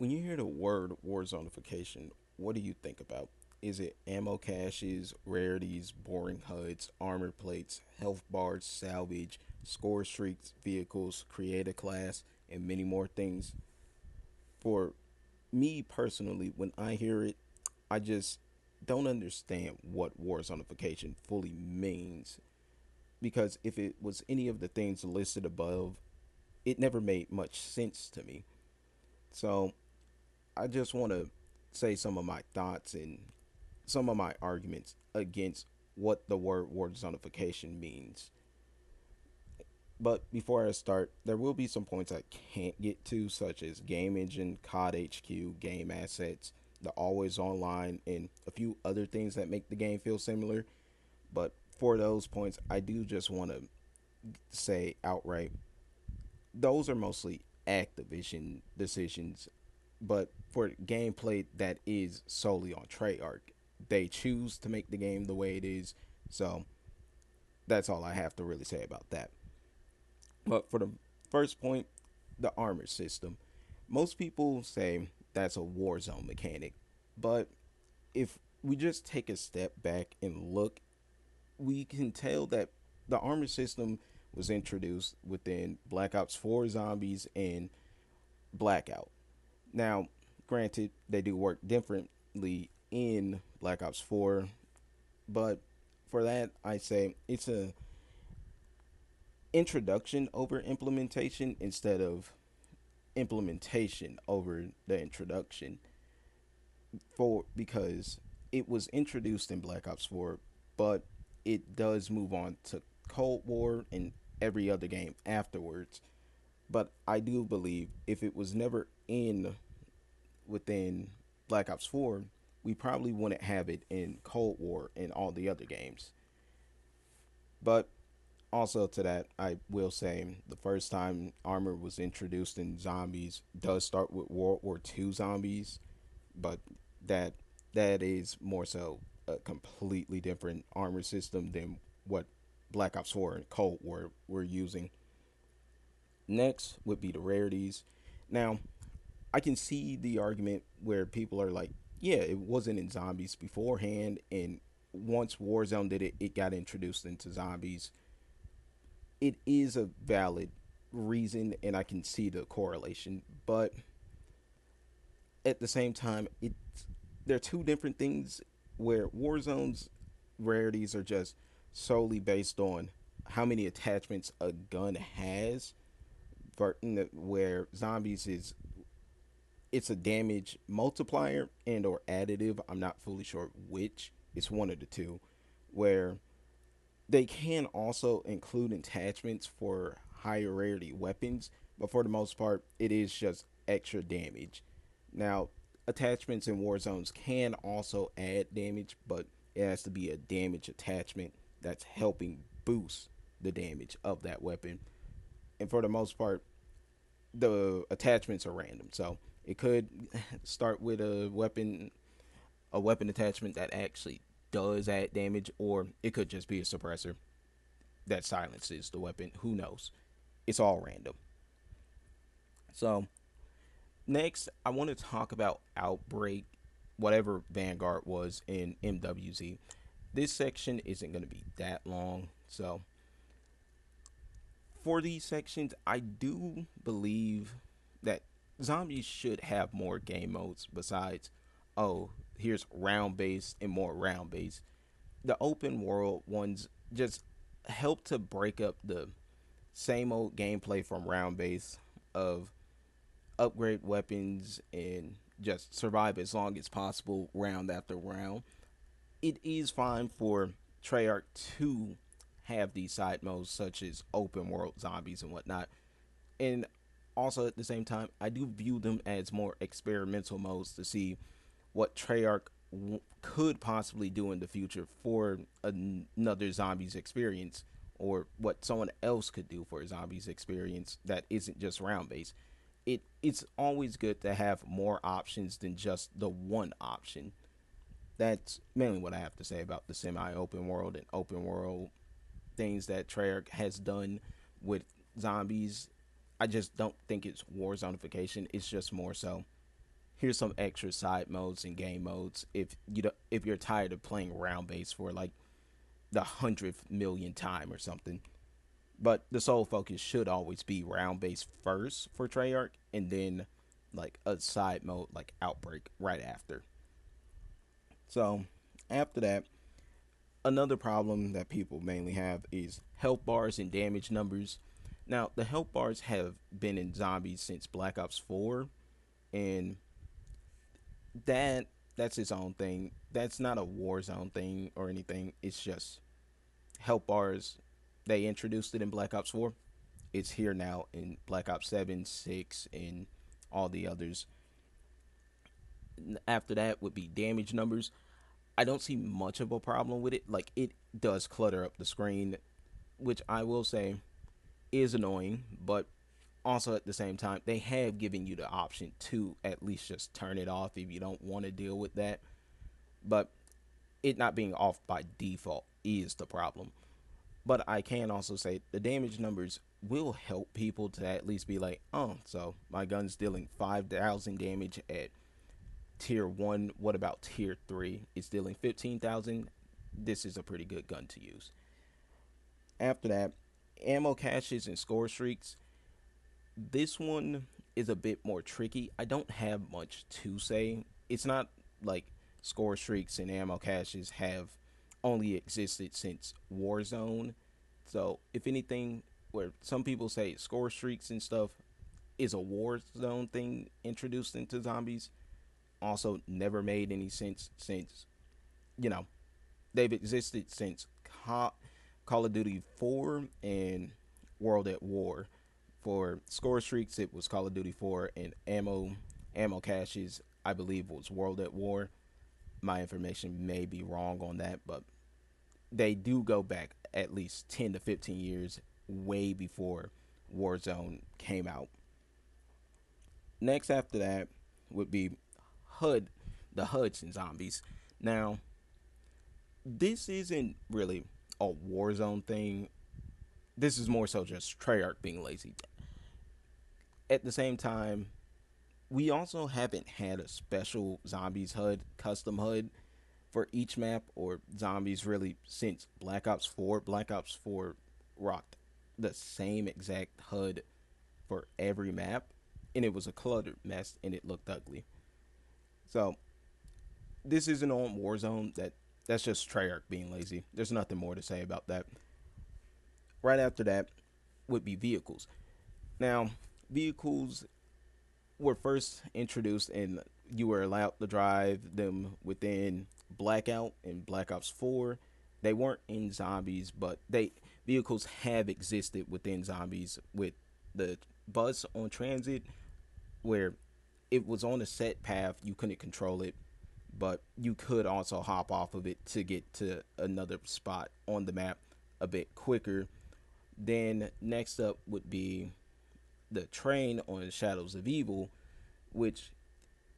When you hear the word Warzonification, what do you think about? Is it ammo caches, rarities, boring HUDs, armor plates, health bars, salvage, score streaks, vehicles, create a class, and many more things? For me personally, when I hear it, I just don't understand what Warzonification fully means. Because if it was any of the things listed above, it never made much sense to me. So I just want to say some of my thoughts and some of my arguments against what the word zonification means. But before I start, there will be some points I can't get to, such as game engine, COD HQ, game assets, the always online, and a few other things that make the game feel similar. But for those points, I do just want to say outright those are mostly Activision decisions, but for gameplay that is solely on Treyarch, they choose to make the game the way it is. So that's all I have to really say about that. But for the first point, the armor system. Most people say that's a Warzone mechanic, but if we just take a step back and look, we can tell that the armor system was introduced within Black Ops 4 Zombies and Blackout. Now, granted, they do work differently in Black Ops 4, but for that, I say it's a introduction over implementation instead of implementation over the introduction. For because it was introduced in Black Ops 4, but it does move on to Cold War and every other game afterwards. But I do believe if it was never in within Black Ops 4, we probably wouldn't have it in Cold War and all the other games. But also to that, I will say the first time armor was introduced in zombies does start with World War II zombies, but that that is more so a completely different armor system than what Black Ops 4 and Cold War were using. Next would be the rarities. Now, I can see the argument where people are like, yeah, it wasn't in zombies beforehand, and once Warzone did it, it got introduced into zombies. It is a valid reason, and I can see the correlation, but at the same time, they're two different things. Where Warzone's rarities are just solely based on how many attachments a gun has, where zombies is it's a damage multiplier and or additive. I'm not fully sure which. It's one of the two. Where they can also include attachments for higher rarity weapons, but for the most part, it is just extra damage. Now, attachments in war zones can also add damage, but it has to be a damage attachment that's helping boost the damage of that weapon. And for the most part, the attachments are random. So it could start with a weapon attachment that actually does add damage, or it could just be a suppressor that silences the weapon. Who knows? It's all random. So next, I want to talk about Outbreak, whatever Vanguard was in MWZ. This section isn't going to be that long, so for these sections, I do believe that zombies should have more game modes besides, oh, here's round based and more round based. The open world ones just help to break up the same old gameplay from round base of upgrade weapons and just survive as long as possible round after round. It is fine for Treyarch to have these side modes such as open world zombies and whatnot. And also at the same time, I do view them as more experimental modes to see what Treyarch could possibly do in the future for another zombies experience, or what someone else could do for a zombies experience that isn't just round based. It's always good to have more options than just the one option. That's mainly what I have to say about the semi open world and open world things that Treyarch has done with zombies. I just don't think it's war zonification. It's just more so here's some extra side modes and game modes if you're tired of playing round base for like the 100th million time or something. But the sole focus should always be round base first for Treyarch, and then like a side mode like Outbreak right after. So after that, another problem that people mainly have is health bars and damage numbers. Now, the health bars have been in zombies since Black Ops 4, and that's its own thing. That's not a Warzone thing or anything. It's just health bars. They introduced it in Black Ops 4. It's here now in Black Ops 7, 6, and all the others. After that would be damage numbers. I don't see much of a problem with it. Like, it does clutter up the screen, which I will say is annoying, but also at the same time, they have given you the option to at least just turn it off if you don't want to deal with that. But it not being off by default is the problem. But I can also say the damage numbers will help people to at least be like, oh, so my gun's dealing 5,000 damage at tier 1. What about tier 3? It's dealing 15,000. This is a pretty good gun to use. After that, ammo caches and score streaks. This one is a bit more tricky. I don't have much to say. It's not like score streaks and ammo caches have only existed since Warzone. So, if anything, where some people say score streaks and stuff is a Warzone thing introduced into zombies, also never made any sense since, you know, they've existed since Call of Duty 4 and World at War. For score streaks, it was Call of Duty 4, and ammo caches, I believe, was World at War. My information may be wrong on that, but they do go back at least 10 to 15 years, way before Warzone came out. Next after that would be HUD, the HUDs and zombies. Now, this isn't really a Warzone thing. This is more so just Treyarch being lazy. At the same time, we also haven't had a special zombies HUD, custom HUD for each map or zombies really since Black Ops 4. Black Ops 4 rocked the same exact HUD for every map, and it was a cluttered mess and it looked ugly. So this isn't on Warzone. That's just Treyarch being lazy. There's nothing more to say about that. Right after that would be vehicles. Now, vehicles were first introduced and you were allowed to drive them within Blackout and Black Ops 4. They weren't in zombies, but they vehicles have existed within zombies with the bus on transit where it was on a set path, you couldn't control it, but you could also hop off of it to get to another spot on the map a bit quicker. Then next up would be the train on Shadows of Evil, which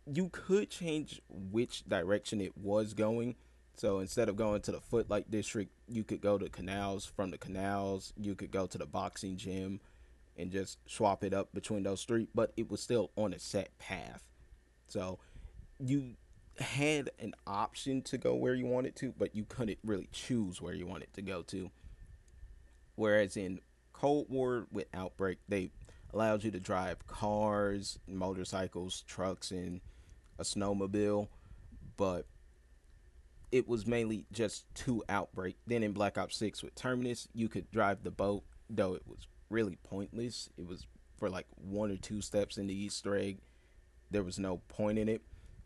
you could change which direction it was going. So instead of going to the Footlight District, you could go to canals. From the canals, you could go to the boxing gym and just swap it up between those three, but it was still on a set path. So you had an option to go where you wanted to, but you couldn't really choose where you wanted to go to. Whereas in Cold War with Outbreak, they allowed you to drive cars, motorcycles, trucks, and a snowmobile, but it was mainly just to Outbreak. Then in Black Ops 6 with Terminus, you could drive the boat, though it was really pointless. It was for like one or two steps in the Easter egg. There was no point in it.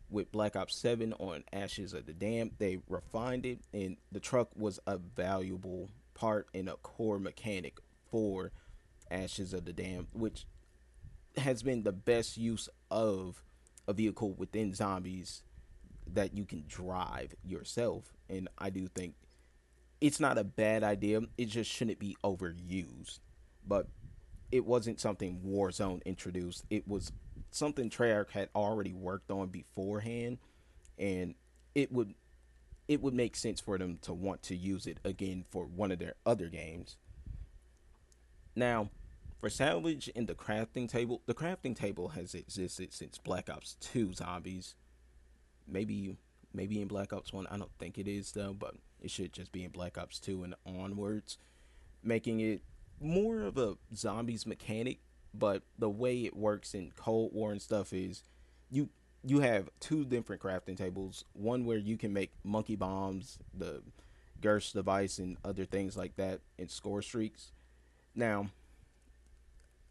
With Black Ops 7 on Ashes of the Dam, they refined it, and the truck was a valuable part and a core mechanic for Ashes of the Dam, which has been the best use of a vehicle within zombies that you can drive yourself. And I do think it's not a bad idea. It just shouldn't be overused. But it wasn't something Warzone introduced. It was something Treyarch had already worked on beforehand, and it would it would make sense for them to want to use it again for one of their other games. Now, For salvage in the crafting table has existed since Black Ops 2 Zombies. Maybe maybe in Black Ops 1. I don't think it is though, but it should just be in Black Ops 2 and onwards, making it more of a zombies mechanic. But the way it works in Cold War and stuff is you you have two different crafting tables. One where you can make monkey bombs, the Gersh device, and other things like that, and score streaks. Now,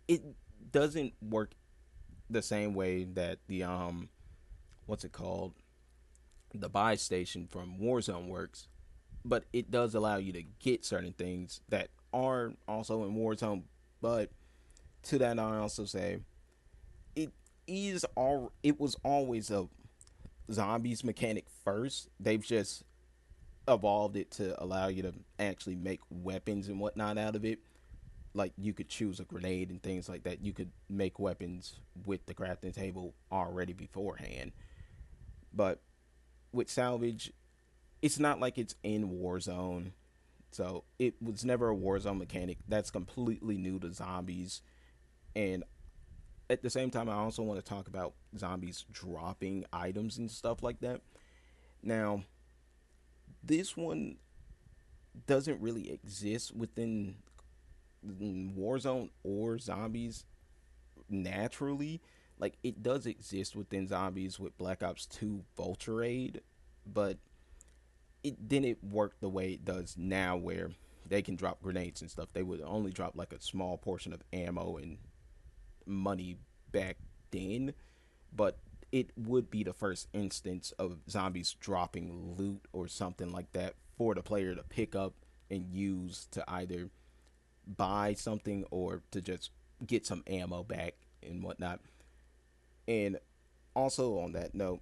it doesn't work the same way that the what's it called, the buy station from Warzone works, but it does allow you to get certain things that are also in Warzone. But to that, I also say it it was always a zombies mechanic first. They've just evolved it to allow you to actually make weapons and whatnot out of it. Like you could choose a grenade and things like that. You could make weapons with the crafting table already beforehand. But with salvage, it's not like it's in Warzone. So it was never a Warzone mechanic. That's completely new to zombies. And at the same time, I also want to talk about zombies dropping items and stuff like that. Now, this one doesn't really exist within Warzone or zombies naturally. Like it does exist within zombies with Black Ops 2 Vulture Aid, but it didn't work the way it does now where they can drop grenades and stuff. They would only drop like a small portion of ammo and money back then, but it would be the first instance of zombies dropping loot or something like that for the player to pick up and use to either buy something or to just get some ammo back and whatnot. And also on that note,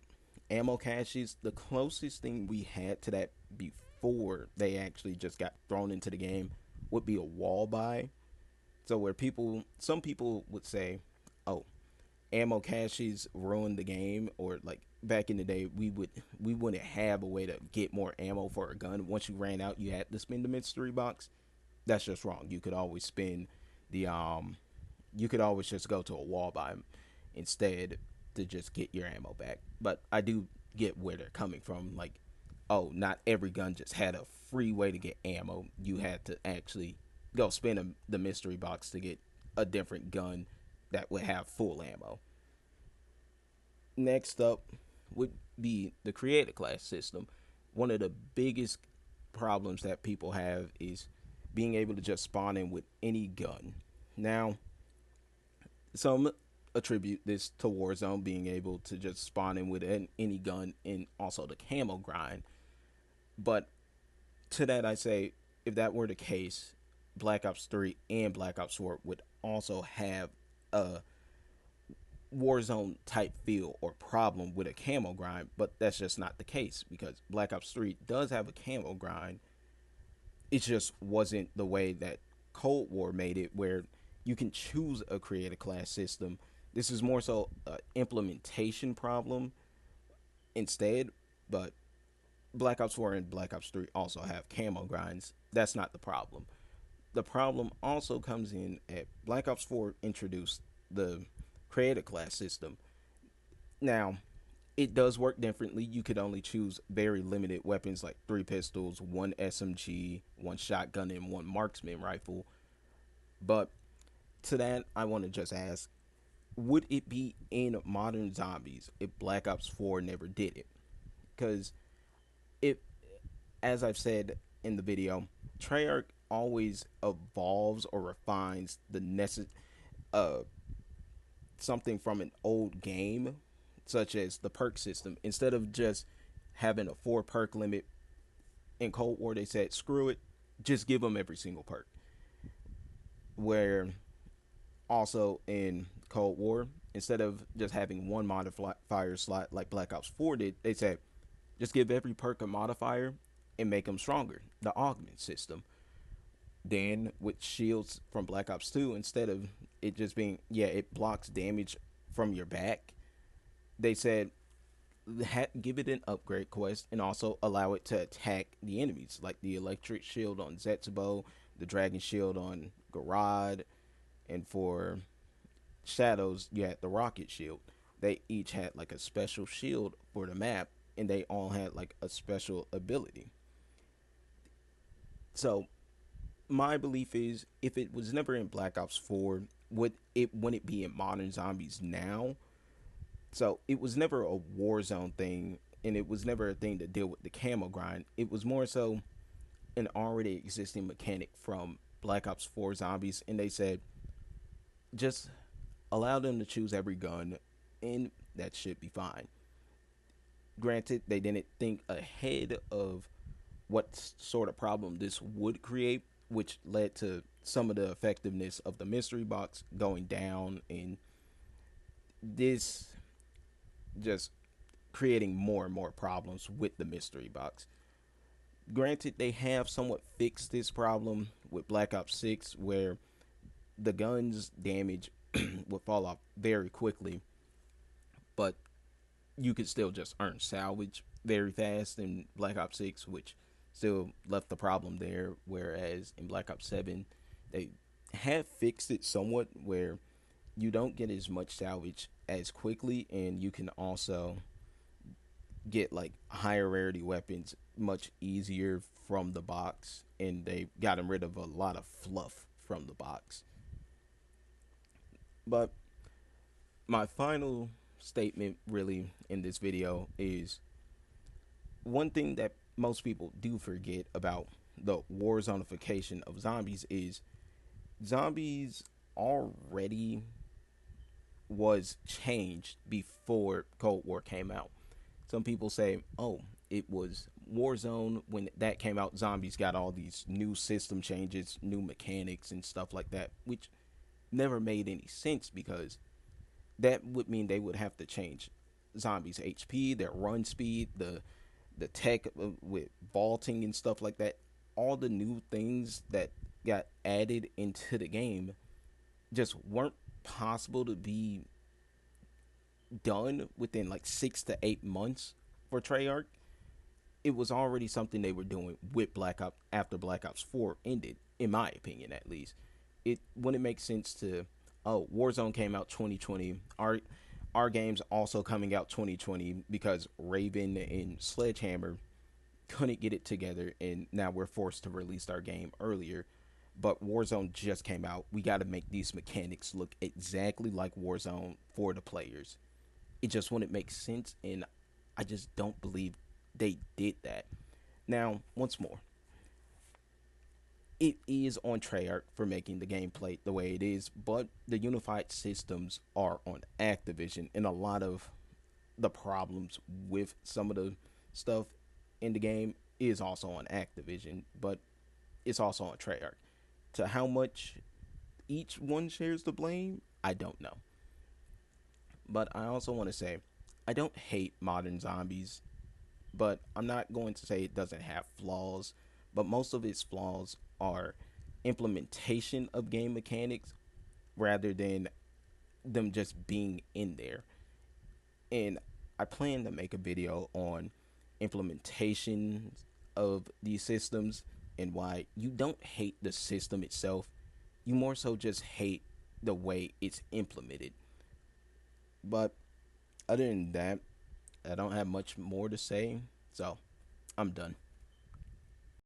ammo caches, the closest thing we had to that before they actually just got thrown into the game would be a wall buy. So where some people would say, "Oh, ammo caches ruined the game," or like back in the day, we wouldn't have a way to get more ammo for a gun. Once you ran out, you had to spin the mystery box. That's just wrong. You could always spin the you could always just go to a wall buy instead to just get your ammo back. But I do get where they're coming from. Like, oh, not every gun just had a free way to get ammo. You had to actually go spin the mystery box to get a different gun that would have full ammo. Next up would be the creator class system. One of the biggest problems that people have is being able to just spawn in with any gun. Now, some attribute this to Warzone being able to just spawn in with any gun and also the camo grind. But to that, I say if that were the case, Black Ops 3 and Black Ops 4 would also have a Warzone type feel or problem with a camo grind, but that's just not the case because Black Ops 3 does have a camo grind. It just wasn't the way that Cold War made it, where you can choose a creative class system. This is more so an implementation problem instead, but Black Ops 4 and Black Ops 3 also have camo grinds. That's not the problem. The problem also comes in at Black Ops 4 introduced the creative class system. Now, it does work differently. You could only choose very limited weapons like three pistols, one SMG, one shotgun, and one marksman rifle. But to that, I want to just ask, would it be in modern zombies if Black Ops 4 never did it? Because it, as I've said in the video, Treyarch always evolves or refines the uh, something from an old game, such as the perk system. Instead of just having a 4 perk limit in Cold War, they said, screw it, just give them every single perk. Where also in Cold War, instead of just having one modifier slot like Black Ops 4 did, they said, just give every perk a modifier and make them stronger. The augment system. Then with shields from Black Ops 2, instead of it just being, yeah, it blocks damage from your back, they said give it an upgrade quest and also allow it to attack the enemies, like the electric shield on Zetsubo, the dragon shield on Garad, and for Shadows, you had the rocket shield. They each had like a special shield for the map, and they all had like a special ability. So my belief is, if it was never in Black Ops 4, would it be in Modern Zombies now? So it was never a Warzone thing, and it was never a thing to deal with the camo grind. It was more so an already existing mechanic from Black Ops 4 Zombies, and they said just allow them to choose every gun, and that should be fine. Granted, they didn't think ahead of what sort of problem this would create, which led to some of the effectiveness of the mystery box going down, and this just creating more and more problems with the mystery box. Granted, they have somewhat fixed this problem with Black Ops 6, where the gun's damage would fall off very quickly, but you could still just earn salvage very fast in Black Ops 6, which still left the problem there. Whereas in Black Ops 7, they have fixed it somewhat where you don't get as much salvage as quickly, and you can also get like higher rarity weapons much easier from the box, and they've gotten rid of a lot of fluff from the box. But my final statement really in this video is, one thing that most people do forget about the Warzonification of zombies is zombies already was changed before Cold War came out. Some people say, oh, it was Warzone when that came out. Zombies got all these new system changes, new mechanics, and stuff like that, which never made any sense because that would mean they would have to change zombies' HP, their run speed, the tech with vaulting and stuff like that. All the new things that got added into the game just weren't possible to be done within like 6 to 8 months for Treyarch. It was already something they were doing with Black Ops after Black Ops 4 ended, in my opinion at least. It wouldn't make sense to, oh, Warzone came out 2020. Our game's also coming out 2020 because Raven and Sledgehammer couldn't get it together, and now we're forced to release our game earlier. But Warzone just came out. We got to make these mechanics look exactly like Warzone for the players. It just wouldn't make sense, and I just don't believe they did that. Now, once more, it is on Treyarch for making the gameplay the way it is, but the unified systems are on Activision, and a lot of the problems with some of the stuff in the game is also on Activision, but it's also on Treyarch. To how much each one shares the blame, I don't know. But I also want to say, I don't hate modern zombies, but I'm not going to say it doesn't have flaws. But most of its flaws are implementation of game mechanics rather than them just being in there. And I plan to make a video on implementation of these systems and why you don't hate the system itself. You more so just hate the way it's implemented. But other than that, I don't have much more to say. So I'm done.